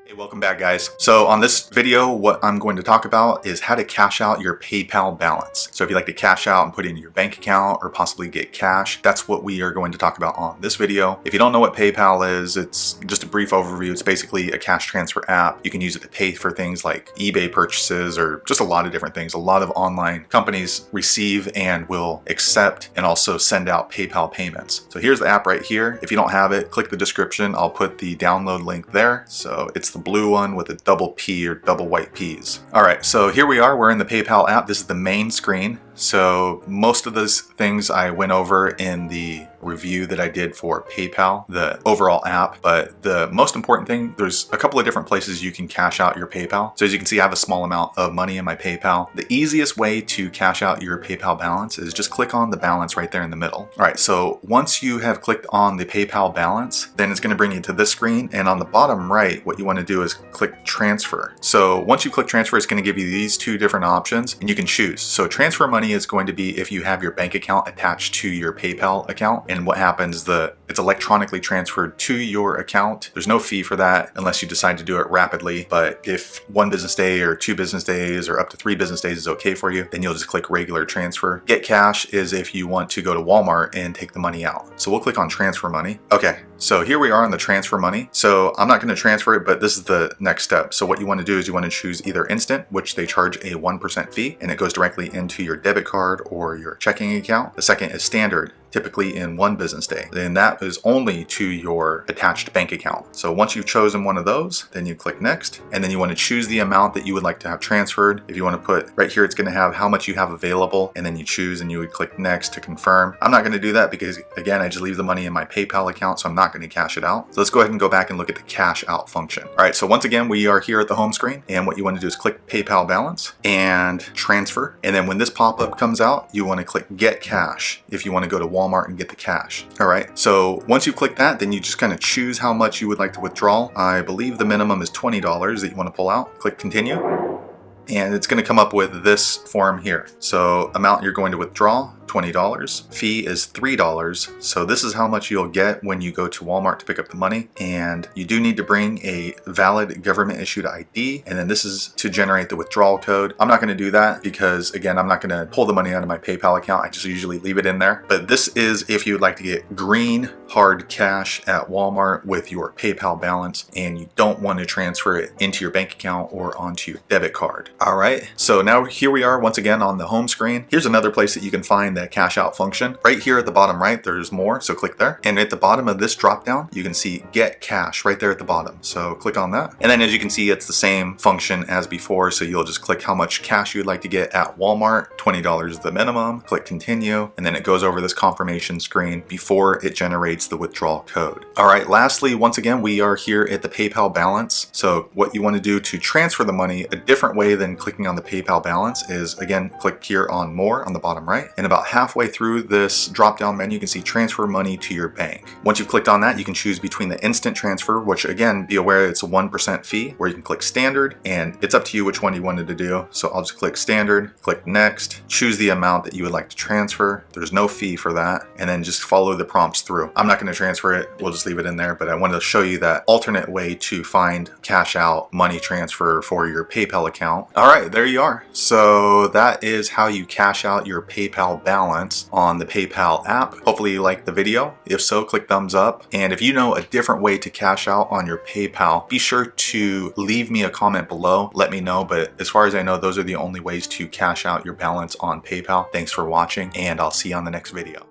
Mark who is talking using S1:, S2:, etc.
S1: Hey, welcome back guys. So on this video, what I'm going to talk about is how to cash out your PayPal balance. So if you like to cash out and put it in your bank account or possibly get cash, that's what we are going to talk about on this video. If you don't know what PayPal is, it's just a brief overview. It's basically a cash transfer app. You can use it to pay for things like eBay purchases or just a lot of different things. A lot of online companies receive and will accept and also send out PayPal payments. So here's the app right here. If you don't have it, click the description. I'll put the download link there. So it's the blue one with a double P or double white P's. All right, so here we are. We're in the PayPal app. This is the main screen. So most of those things I went over in the review that I did for PayPal, the overall app, but the most important thing, there's a couple of different places you can cash out your PayPal. So as you can see, I have a small amount of money in my PayPal. The easiest way to cash out your PayPal balance is just click on the balance right there in the middle. All right, so once you have clicked on the PayPal balance, then it's gonna bring you to this screen, and on the bottom right, what you wanna do is click transfer. So once you click transfer, it's gonna give you these two different options, and you can choose. So transfer money is going to be if you have your bank account attached to your PayPal account, and what happens, it's electronically transferred to your account. There's no fee for that unless you decide to do it rapidly, but if 1 business day or 2 business days or up to 3 business days is okay for you, then you'll just click regular transfer. Get cash is if you want to go to Walmart and take the money out. So we'll click on transfer money. Okay, so here we are on the transfer money. So I'm not going to transfer it, but this is the next step. So what you want to do is you want to choose either instant, which they charge a 1% fee, and it goes directly into your debit card or your checking account. The second is standard, typically in 1 business day. Then that is only to your attached bank account. So once you've chosen one of those, then you click next, and then you want to choose the amount that you would like to have transferred. If you want to put right here, it's going to have how much you have available, and then you choose and you would click next to confirm. I'm not going to do that because again, I just leave the money in my PayPal account, so I'm not going to cash it out. So let's go ahead and go back and look at the cash out function. All right, so once again, we are here at the home screen, and what you want to do is click PayPal balance and transfer. And then when this pop-up comes out, you want to click get cash if you want to go to Walmart and get the cash. All right, so once you click that, then you just kind of choose how much you would like to withdraw. I believe the minimum is $20 that you want to pull out. Click continue, and it's going to come up with this form here. So amount you're going to withdraw, $20. Fee is $3. So this is how much you'll get when you go to Walmart to pick up the money. And you do need to bring a valid government issued ID. And then this is to generate the withdrawal code. I'm not going to do that because again, I'm not going to pull the money out of my PayPal account. I just usually leave it in there. But this is if you'd like to get green hard cash at Walmart with your PayPal balance and you don't want to transfer it into your bank account or onto your debit card. All right, so now here we are once again on the home screen. Here's another place that you can find that cash out function. Right here at the bottom right, there's more, so click there. And at the bottom of this drop down, you can see get cash right there at the bottom. So click on that. And then as you can see, it's the same function as before. So you'll just click how much cash you'd like to get at Walmart. $20 is the minimum. Click continue. And then it goes over this confirmation screen before it generates the withdrawal code. All right, lastly, once again, we are here at the PayPal balance. So what you want to do to transfer the money a different way than clicking on the PayPal balance is again, click here on more on the bottom right. And about halfway through this drop down menu, you can see transfer money to your bank. Once you've clicked on that, you can choose between the instant transfer, which again, be aware it's a 1% fee, or you can click standard, and it's up to you which one you wanted to do. So I'll just click standard, click next, choose the amount that you would like to transfer. There's no fee for that. And then just follow the prompts through. I'm not going to transfer it. We'll just leave it in there, but I wanted to show you that alternate way to find cash out money transfer for your PayPal account. All right, there you are. So that is how you cash out your PayPal balance on the PayPal app. Hopefully you liked the video. If so, click thumbs up. And if you know a different way to cash out on your PayPal, be sure to leave me a comment below. Let me know. But as far as I know, those are the only ways to cash out your balance on PayPal. Thanks for watching, and I'll see you on the next video.